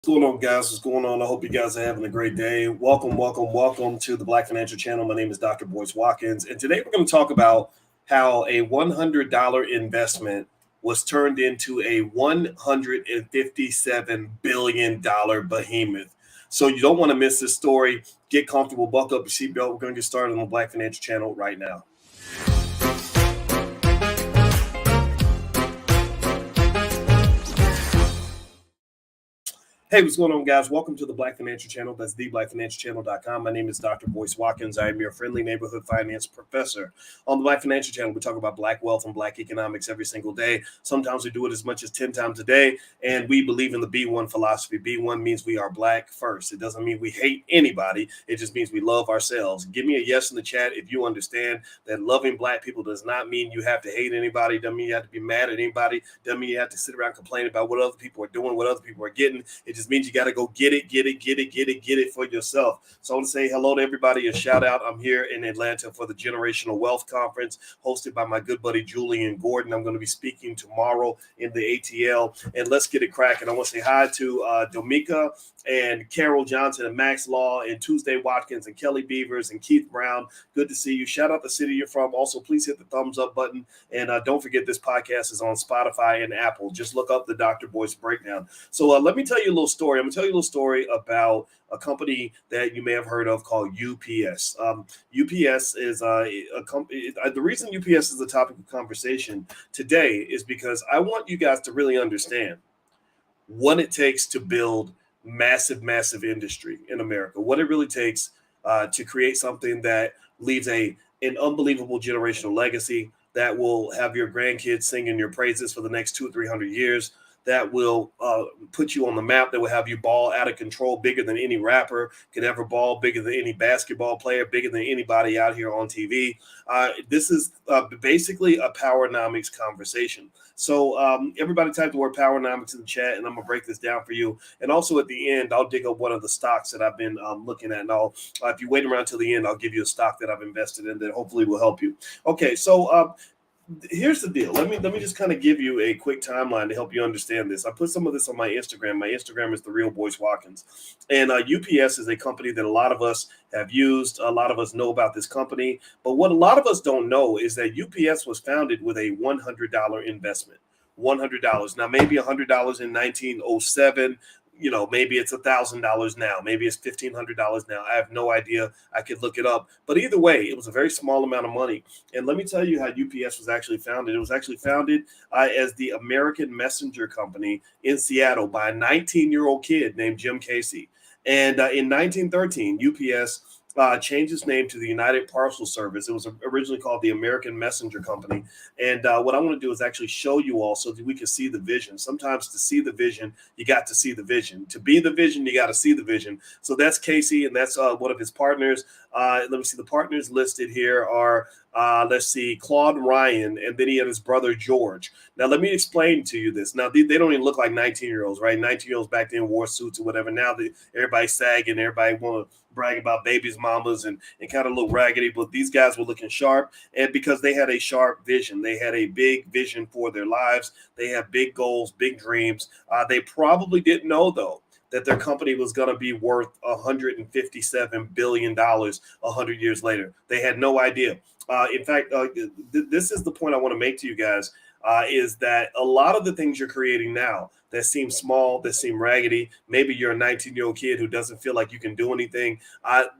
What's going on, guys? What's going on? I hope you guys are having a great day. Welcome to the Black Financial Channel. My name is Dr. Boyce Watkins, and today we're going to talk about how a $100 investment was turned into a $157 billion behemoth. So you don't want to miss this story. Get comfortable, buckle up your seatbelt. We're going to get started on the Black Financial Channel right now. Hey, what's going on, guys? Welcome to the Black Financial Channel. That's theblackfinancialchannel.com. My name is Dr. Boyce Watkins. I am your friendly neighborhood finance professor. On the Black Financial Channel, we talk about Black wealth and Black economics every single day. Sometimes we do it as much as 10 times a day, and we believe in the B1 philosophy. B1 means we are Black first. It doesn't mean we hate anybody. It just means we love ourselves. Give me a yes in the chat if you understand that loving Black people does not mean you have to hate anybody. Doesn't mean you have to be mad at anybody. Doesn't mean you have to sit around complaining about what other people are doing, what other people are getting. It just means you got to go get it for yourself. So I want to say hello to everybody, a shout out. I'm here in Atlanta for the Generational Wealth Conference hosted by my good buddy Julian Gordon. I'm going to be speaking tomorrow in the ATL, and let's get it cracking. I want to say hi to Domika and Carol Johnson and Max Law and Tuesday Watkins and Kelly Beavers and Keith Brown. Good to see you. Shout out the city you're from. Also, please hit the thumbs up button. And don't forget, this podcast is on Spotify and Apple. Just look up the Dr. Boyce Breakdown. So let me tell you a little story. I'm going to tell you a little story about a company that you may have heard of called UPS. UPS is a company. The reason UPS is the topic of conversation today is because I want you guys to really understand what it takes to build massive industry in America, what it really takes to create something that leaves an unbelievable generational legacy that will have your grandkids singing your praises for the next 200 or 300 years, that will put you on the map, that will have you ball out of control, bigger than any rapper could ever ball, bigger than any basketball player, bigger than anybody out here on TV. This is basically a Powernomics conversation. So everybody type the word Powernomics in the chat, and I'm going to break this down for you. And also at the end, I'll dig up one of the stocks that I've been looking at. And if you wait around till the end, I'll give you a stock that I've invested in that hopefully will help you. Okay, so here's the deal. Let me just kind of give you a quick timeline to help you understand this. I put some of this on my Instagram. My Instagram is The Real Boyce Watkins. And UPS is a company that a lot of us have used. A lot of us know about this company. But what a lot of us don't know is that UPS was founded with a $100 investment. $100. Now, maybe $100 in 1907. Maybe it's $1,000 now. Maybe it's $1,500 now. I have no idea. I could look it up. But either way, it was a very small amount of money. And let me tell you how UPS was actually founded. It was actually founded as the American Messenger Company in Seattle by a 19-year-old kid named Jim Casey. And in 1913, UPS changed its name to the United Parcel Service. It was originally called the American Messenger Company. And what I want to do is actually show you all so that we can see the vision. Sometimes to see the vision, you got to see the vision. To be the vision, you got to see the vision. So that's Casey, and that's one of his partners. Let me see. The partners listed here are, let's see, Claude Ryan, and then he had his brother George. Now, let me explain to you this. Now, they don't even look like 19-year-olds, right? 19-year-olds back then wore suits or whatever. Now, everybody's sagging. Everybody want to brag about babies, mamas, and kind of look raggedy. But these guys were looking sharp, and because they had a sharp vision. They had a big vision for their lives. They have big goals, big dreams. They probably didn't know, though, that their company was going to be worth $157 billion 100 years later. They had no idea. In fact, this is the point I want to make to you guys, is that a lot of the things you're creating now that seem small, that seem raggedy, maybe you're a 19-year-old kid who doesn't feel like you can do anything.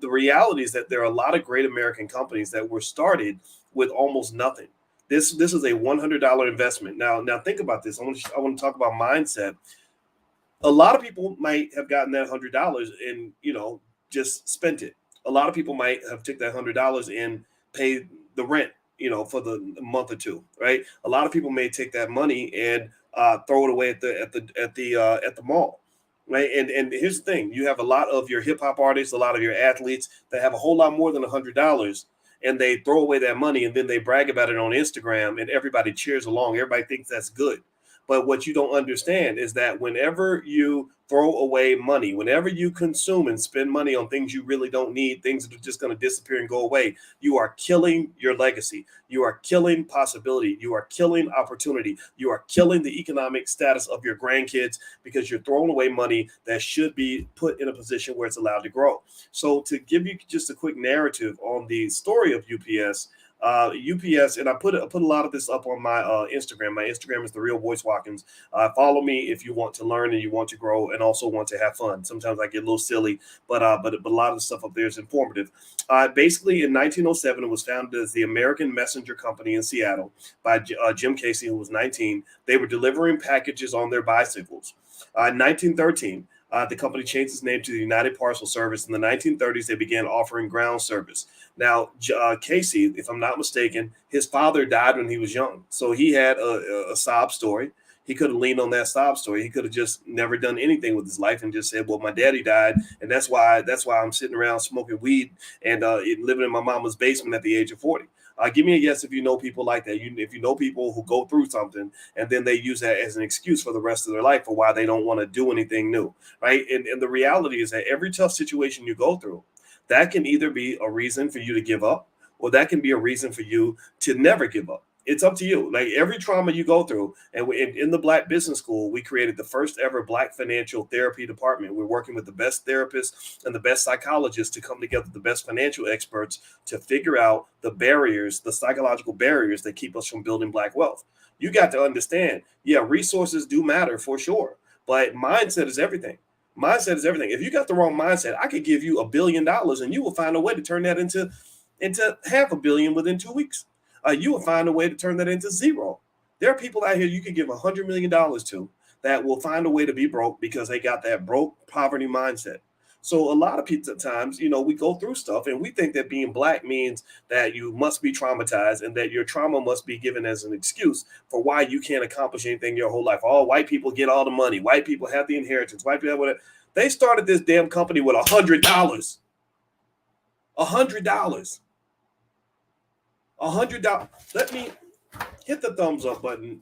The reality is that there are a lot of great American companies that were started with almost nothing. This is a $100 investment. Now think about this. I want to talk about mindset. A lot of people might have gotten that $100 and just spent it. A lot of people might have took that $100 and paid the rent, for the month or two, right? A lot of people may take that money and throw it away at the mall, right? And here's the thing: you have a lot of your hip hop artists, a lot of your athletes that have a whole lot more than $100, and they throw away that money and then they brag about it on Instagram, and everybody cheers along. Everybody thinks that's good. But what you don't understand is that whenever you throw away money, whenever you consume and spend money on things you really don't need, things that are just going to disappear and go away, you are killing your legacy. You are killing possibility. You are killing opportunity. You are killing the economic status of your grandkids because you're throwing away money that should be put in a position where it's allowed to grow. So, to give you just a quick narrative on the story of UPS, UPS, and I put a lot of this up on my Instagram. My Instagram is the Real Voice Watkins. Follow me if you want to learn and you want to grow and also want to have fun. Sometimes I get a little silly, but a lot of the stuff up there is informative. Basically, in 1907, it was founded as the American Messenger Company in Seattle by Jim Casey, who was 19. They were delivering packages on their bicycles. In 1913. The company changed its name to the United Parcel Service. In the 1930s, they began offering ground service. Now, Casey, if I'm not mistaken, his father died when he was young. So he had a sob story. He could have leaned on that sob story. He could have just never done anything with his life and just said, well, my daddy died. And that's why I'm sitting around smoking weed and living in my mama's basement at the age of 40. Give me a yes if you know people like that. If you know people who go through something and then they use that as an excuse for the rest of their life for why they don't want to do anything new, right? And the reality is that every tough situation you go through, that can either be a reason for you to give up or that can be a reason for you to never give up. It's up to you. Like every trauma you go through, and in the Black Business School, we created the first ever Black financial therapy department. We're working with the best therapists and the best psychologists to come together, the best financial experts to figure out the barriers, the psychological barriers that keep us from building Black wealth. You got to understand, yeah, resources do matter for sure, but mindset is everything. Mindset is everything. If you got the wrong mindset, I could give you $1 billion and you will find a way to turn that into $500 million within 2 weeks. You will find a way to turn that into zero. There are people out here you can give $100 million to that will find a way to be broke because they got that broke poverty mindset. So a lot of times, we go through stuff and we think that being Black means that you must be traumatized and that your trauma must be given as an excuse for why you can't accomplish anything your whole life. All white people get all the money. White people have the inheritance. White people have whatever. They started this damn company with $100. $100. $100. Let me hit the thumbs up button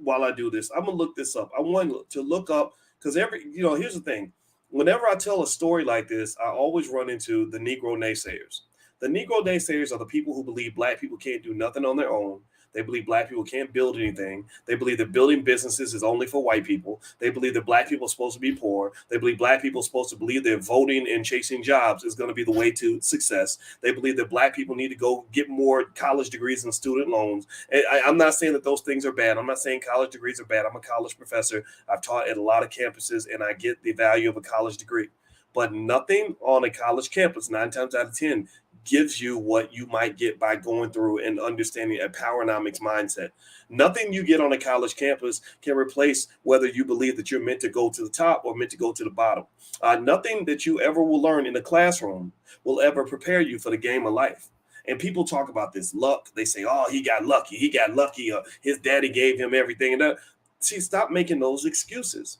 while I do this. I'm gonna look this up. I want to look up because here's the thing. Whenever I tell a story like this, I always run into the Negro naysayers. The Negro naysayers are the people who believe Black people can't do nothing on their own. They believe Black people can't build anything. They believe that building businesses is only for white people. They believe that Black people are supposed to be poor. They believe Black people are supposed to believe that voting and chasing jobs is going to be the way to success. They believe that Black people need to go get more college degrees and student loans. And I'm not saying that those things are bad. I'm not saying college degrees are bad. I'm a college professor. I've taught at a lot of campuses, and I get the value of a college degree. But nothing on a college campus, 9 times out of 10, gives you what you might get by going through and understanding a powernomics mindset. Nothing you get on a college campus can replace whether you believe that you're meant to go to the top or meant to go to the bottom. Nothing that you ever will learn in a classroom will ever prepare you for the game of life. And people talk about this luck. They say, oh, he got lucky. He got lucky. His daddy gave him everything. And that. See, stop making those excuses.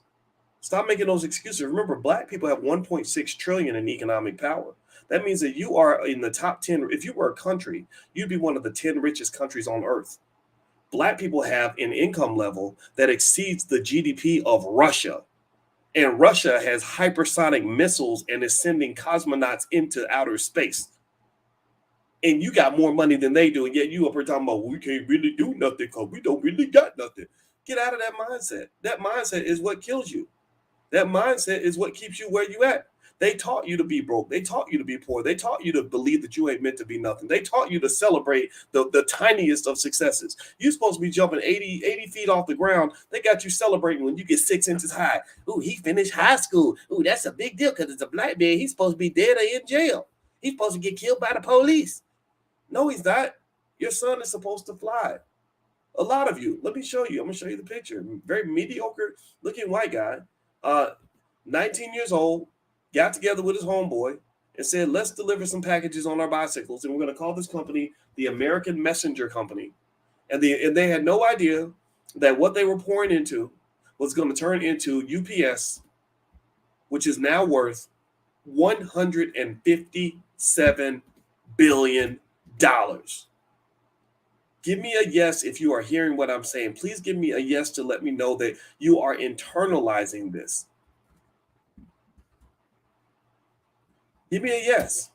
Stop making those excuses. Remember, Black people have 1.6 trillion in economic power. That means that you are in the top 10. If you were a country, you'd be one of the 10 richest countries on earth. Black people have an income level that exceeds the GDP of Russia. And Russia has hypersonic missiles and is sending cosmonauts into outer space. And you got more money than they do. And yet you up here talking about, we can't really do nothing because we don't really got nothing. Get out of that mindset. That mindset is what kills you. That mindset is what keeps you where you at. They taught you to be broke. They taught you to be poor. They taught you to believe that you ain't meant to be nothing. They taught you to celebrate the tiniest of successes. You're supposed to be jumping 80 feet off the ground. They got you celebrating when you get 6 inches high. Ooh, he finished high school. Ooh, that's a big deal because it's a Black man. He's supposed to be dead or in jail. He's supposed to get killed by the police. No, he's not. Your son is supposed to fly. A lot of you. Let me show you. I'm going to show you the picture. Very mediocre looking white guy. 19 years old. Got together with his homeboy and said, let's deliver some packages on our bicycles. And we're going to call this company the American Messenger Company. And they had no idea that what they were pouring into was going to turn into UPS, which is now worth $157 billion. Get Give me a yes if you are hearing what I'm saying. Please give me a yes to let me know that you are internalizing this. Give me a yes.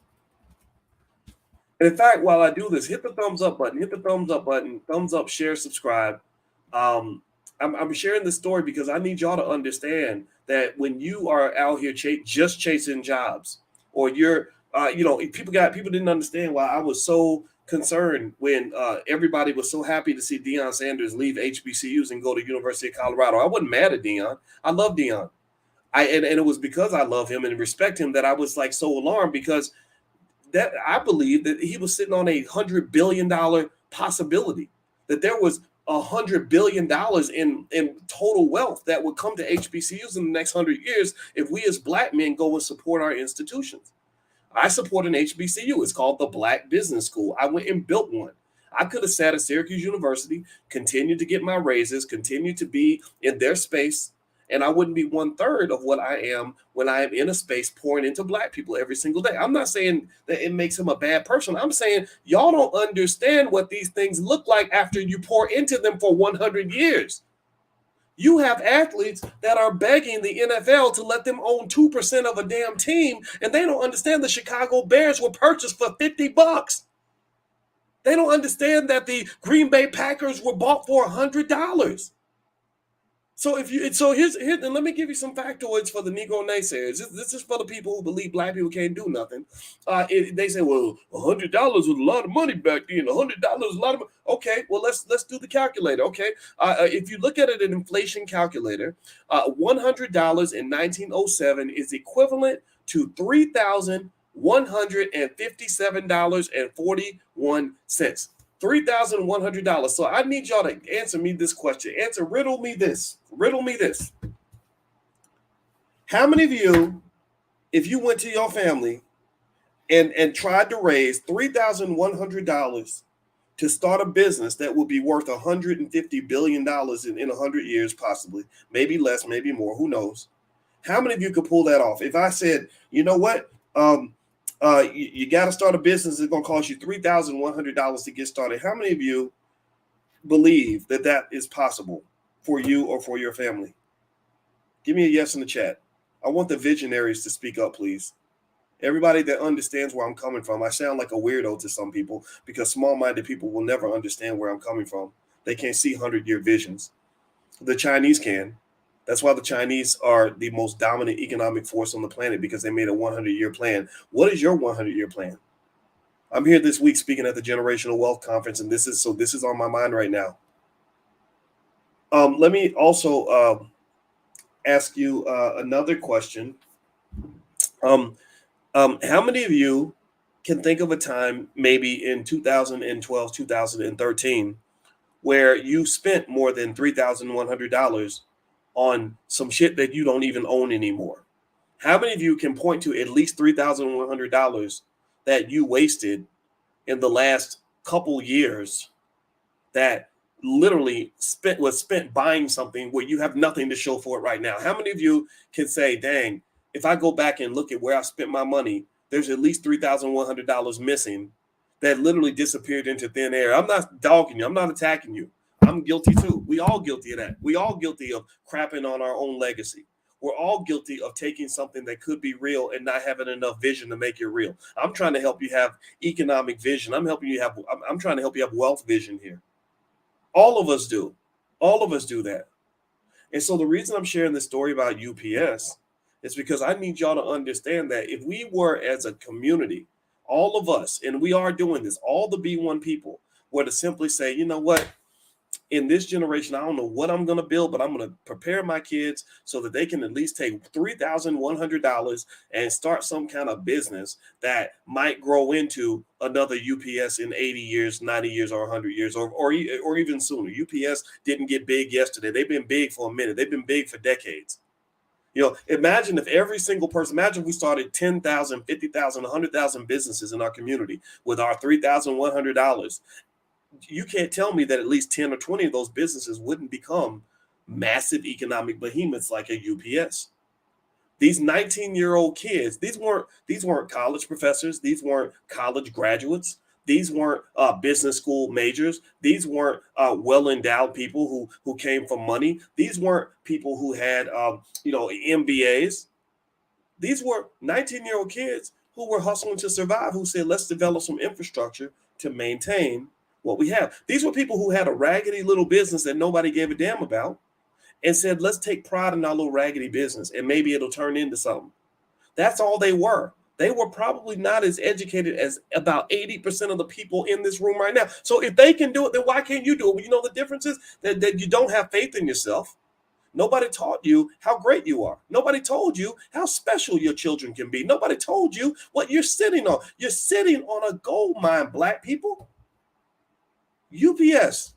And in fact, while I do this, hit the thumbs up button, thumbs up, share, subscribe. I'm sharing this story because I need y'all to understand that when you are out here just chasing jobs, or you're, people didn't understand why I was so concerned when everybody was so happy to see Deion Sanders leave HBCUs and go to University of Colorado. I wasn't mad at Deion. I love Deion. And it was because I love him and respect him that I was like so alarmed, because that I believe that he was sitting on $100 billion possibility, that there was $100 billion in total wealth that would come to HBCUs in the next 100 years if we as Black men go and support our institutions. I support an HBCU. It's called the Black Business School. I went and built one. I could have sat at Syracuse University, continued to get my raises, continued to be in their space, and I wouldn't be 1/3 of what I am when I am in a space pouring into Black people every single day. I'm not saying that it makes him a bad person. I'm saying y'all don't understand what these things look like after you pour into them for 100 years. You have athletes that are begging the NFL to let them own 2% of a damn team, and they don't understand the Chicago Bears were purchased for $50. They don't understand that the Green Bay Packers were bought for $100. So here's and let me give you some factoids for the Negro naysayers. This is for the people who believe Black people can't do nothing. They say, well, $100 was a lot of money back then. $100 is a lot of money. Okay, well let's do the calculator. Okay, if you look at it in inflation calculator, $100 in 1907 is equivalent to $3,157.41. $3,100. So I need y'all to answer me this question. Riddle me this. How many of you, if you went to your family and tried to raise $3,100 to start a business that would be worth $150 billion in 100 years, possibly, maybe less, maybe more, who knows? How many of you could pull that off? If I said, you know what, you got to start a business, it's going to cost you $3,100 to get started. How many of you believe that that is possible for you or for your family? Give me a yes in the chat. I want the visionaries to speak up, please. Everybody that understands where I'm coming from. I sound like a weirdo to some people because small-minded people will never understand where I'm coming from. They can't see 100-year visions. The Chinese can. That's why the Chinese are the most dominant economic force on the planet, because they made a 100-year plan. What is your 100-year plan? I'm here this week speaking at the Generational Wealth Conference, and this is on my mind right now. Let me also ask you another question. How many of you can think of a time, maybe in 2012, 2013, where you spent more than $3,100 on some shit that you don't even own anymore? How many of you can point to at least $3,100 that you wasted in the last couple years that literally was spent buying something where you have nothing to show for it right now? How many of you can say, dang, if I go back and look at where I spent my money, there's at least $3,100 missing that literally disappeared into thin air? I'm not dogging you. I'm not attacking you. I'm guilty too. We all guilty of that. We all guilty of crapping on our own legacy. We're all guilty of taking something that could be real and not having enough vision to make it real. I'm trying to help you have economic vision. I'm trying to help you have wealth vision here. All of us do. All of us do that. And so the reason I'm sharing this story about UPS is because I need y'all to understand that if we were, as a community, all of us, and we are doing this, all the B1 people, were to simply say, you know what, in this generation, I don't know what I'm going to build, but I'm going to prepare my kids so that they can at least take $3,100 and start some kind of business that might grow into another UPS in 80 years, 90 years, or 100 years, or even sooner. UPS didn't get big yesterday. They've been big for a minute. They've been big for decades. Imagine if every single person, imagine we started 10,000, 50,000, 100,000 businesses in our community with our $3,100. You can't tell me that at least 10 or 20 of those businesses wouldn't become massive economic behemoths like a UPS. These 19-year-old kids, these weren't college professors. These weren't college graduates. These weren't business school majors. These weren't well-endowed people who came from money. These weren't people who had MBAs. These were 19-year-old kids who were hustling to survive, who said, let's develop some infrastructure to maintain what we have. These were people who had a raggedy little business that nobody gave a damn about and said, let's take pride in our little raggedy business and maybe it'll turn into something. That's all they were. They were probably not as educated as about 80% of the people in this room right now. So if they can do it, then why can't you do it? Well, you know, the difference is that you don't have faith in yourself. Nobody taught you how great you are. Nobody told you how special your children can be. Nobody told you what you're sitting on. You're sitting on a gold mine, Black people. UPS,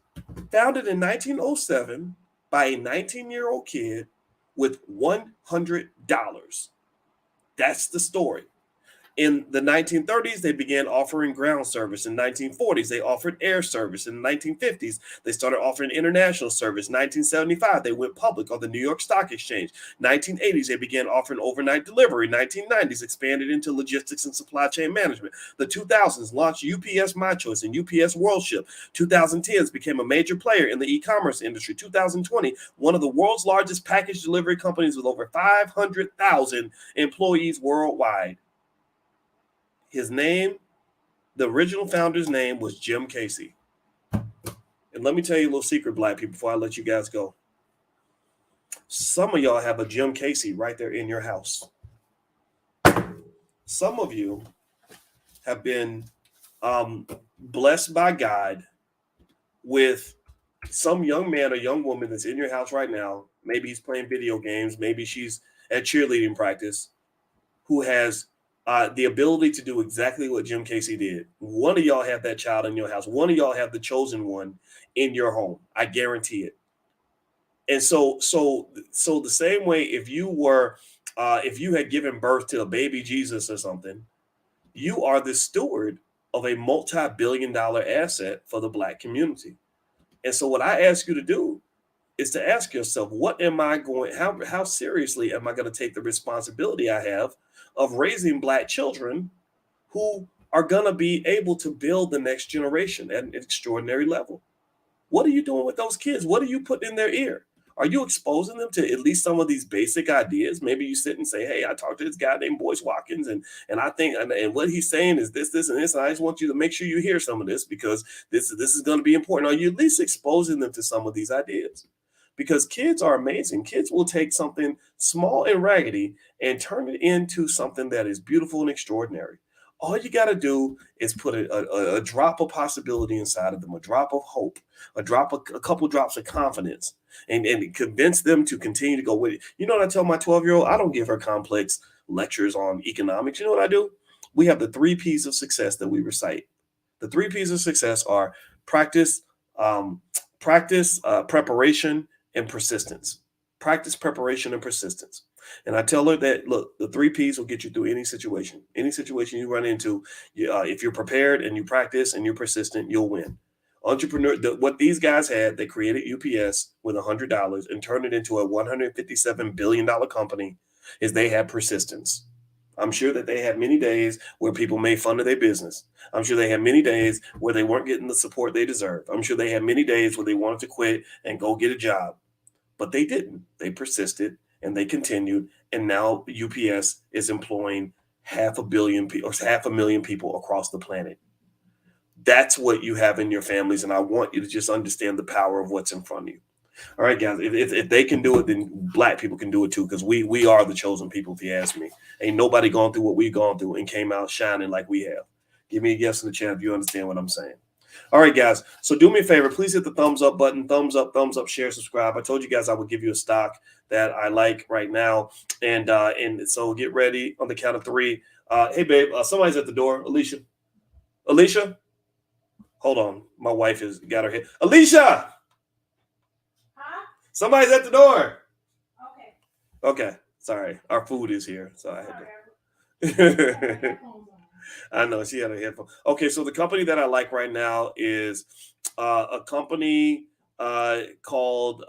founded in 1907 by a 19-year-old kid with $100. That's the story. In the 1930s, they began offering ground service. In 1940s, they offered air service. In the 1950s, they started offering international service. 1975, they went public on the New York Stock Exchange. 1980s, they began offering overnight delivery. 1990s, expanded into logistics and supply chain management. The 2000s launched UPS My Choice and UPS WorldShip. 2010s became a major player in the e-commerce industry. 2020, one of the world's largest package delivery companies with over 500,000 employees worldwide. His name, the original founder's name was Jim Casey. And let me tell you a little secret, Black people, before I let you guys go. Some of y'all have a Jim Casey right there in your house. Some of you have been blessed by God with some young man or young woman that's in your house right now. Maybe he's playing video games. Maybe she's at cheerleading practice, who has the ability to do exactly what Jim Casey did. One of y'all have that child in your house. One of y'all have the chosen one in your home. I guarantee it. And so the same way, if you had given birth to a baby Jesus or something, you are the steward of a multi-billion-dollar asset for the Black community. And so what I ask you to do is to ask yourself, how seriously am I going to take the responsibility I have of raising Black children who are going to be able to build the next generation at an extraordinary level? What are you doing with those kids? What are you putting in their ear? Are you exposing them to at least some of these basic ideas? Maybe you sit and say, hey, I talked to this guy named Boyce Watkins, and I think, and what he's saying is this, and this, and I just want you to make sure you hear some of this, because this is going to be important. Are you at least exposing them to some of these ideas? Because kids are amazing. Kids will take something small and raggedy and turn it into something that is beautiful and extraordinary. All you got to do is put a drop of possibility inside of them, a drop of hope, a couple drops of confidence, and convince them to continue to go with it. You know what I tell my 12-year-old? I don't give her complex lectures on economics. You know what I do? We have the 3 P's of success that we recite. The 3 P's of success are practice, preparation, and persistence. Practice, preparation, and persistence. And I tell her that, look, the 3 P's will get you through any situation. Any situation you run into, if you're prepared and you practice and you're persistent, you'll win. What these guys had, they created UPS with $100 and turned it into a $157 billion company, is they had persistence. I'm sure that they had many days where people made fun of their business. I'm sure they had many days where they weren't getting the support they deserved. I'm sure they had many days where they wanted to quit and go get a job. But they didn't. They persisted and they continued. And now UPS is employing 500,000 people or 500,000 people across the planet. That's what you have in your families. And I want you to just understand the power of what's in front of you. All right, guys, if they can do it, then Black people can do it too, because we are the chosen people, if you ask me. Ain't nobody gone through what we've gone through and came out shining like we have. Give me a yes in the chat if you understand what I'm saying. All right, guys. So do me a favor. Please hit the thumbs up button. Thumbs up, share, subscribe. I told you guys I would give you a stock that I like right now. And so get ready on the count of 3. Hey, babe, somebody's at the door. Alicia? Hold on. My wife has got her head. Alicia! Huh? Somebody's at the door. Okay. Sorry. Our food is here. So I had to. I know she had a headphone. Okay, so the company that I like right now is a company called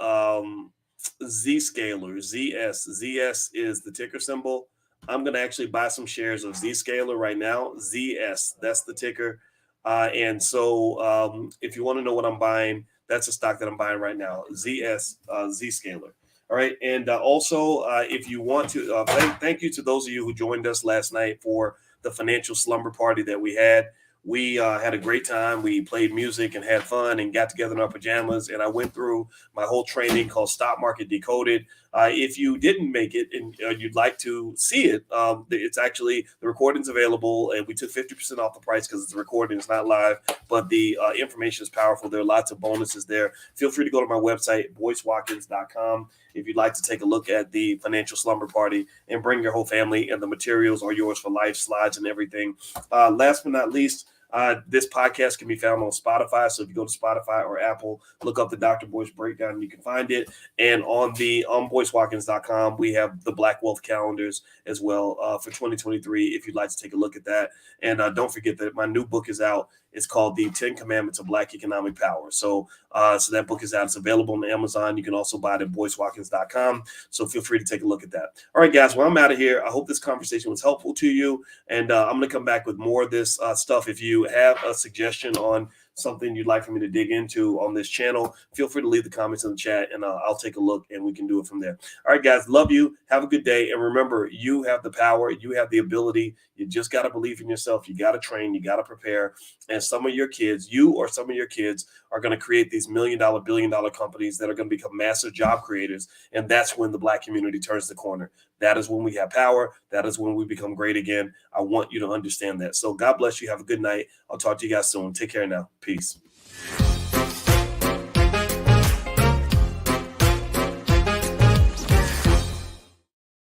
Zscaler. ZS is the ticker symbol. I'm going to actually buy some shares of Zscaler right now. ZS, that's the ticker. And so if you want to know what I'm buying, that's a stock that I'm buying right now, Zscaler. All right. And also, if you want to, thank you to those of you who joined us last night for the financial slumber party that we had. We had a great time. We played music and had fun and got together in our pajamas. And I went through my whole training called Stock Market Decoded. If you didn't make it and you'd like to see it, it's actually the recording's available, and we took 50% off the price because it's a recording, it's not live, but the information is powerful. There are lots of bonuses there. Feel free to go to my website, boycewatkins.com, if you'd like to take a look at the financial slumber party and bring your whole family, and the materials are yours for life, slides and everything. Last but not least, this podcast can be found on Spotify. So if you go to Spotify or Apple, look up the Dr. Boyce Breakdown, and you can find it. And on the BoyceWatkins.com, we have the Black Wealth calendars as well for 2023, if you'd like to take a look at that. And don't forget that my new book is out. It's called The 10 Commandments of Black Economic Power. So that book is out. It's available on Amazon. You can also buy it at BoyceWatkins.com. So feel free to take a look at that. All right, guys. Well, I'm out of here. I hope this conversation was helpful to you. And I'm going to come back with more of this stuff. If you have a suggestion on something you'd like for me to dig into on this channel, feel free to leave the comments in the chat, and I'll take a look and we can do it from there. All right, guys. Love you. Have a good day. And remember, you have the power. You have the ability. You just got to believe in yourself. You got to train. You got to prepare. And some of your kids, you or some of your kids, are going to create these $1 million, billion-dollar companies that are going to become massive job creators. And that's when the Black community turns the corner. That is when we have power. That is when we become great again. I want you to understand that. So God bless you. Have a good night. I'll talk to you guys soon. Take care now. Peace.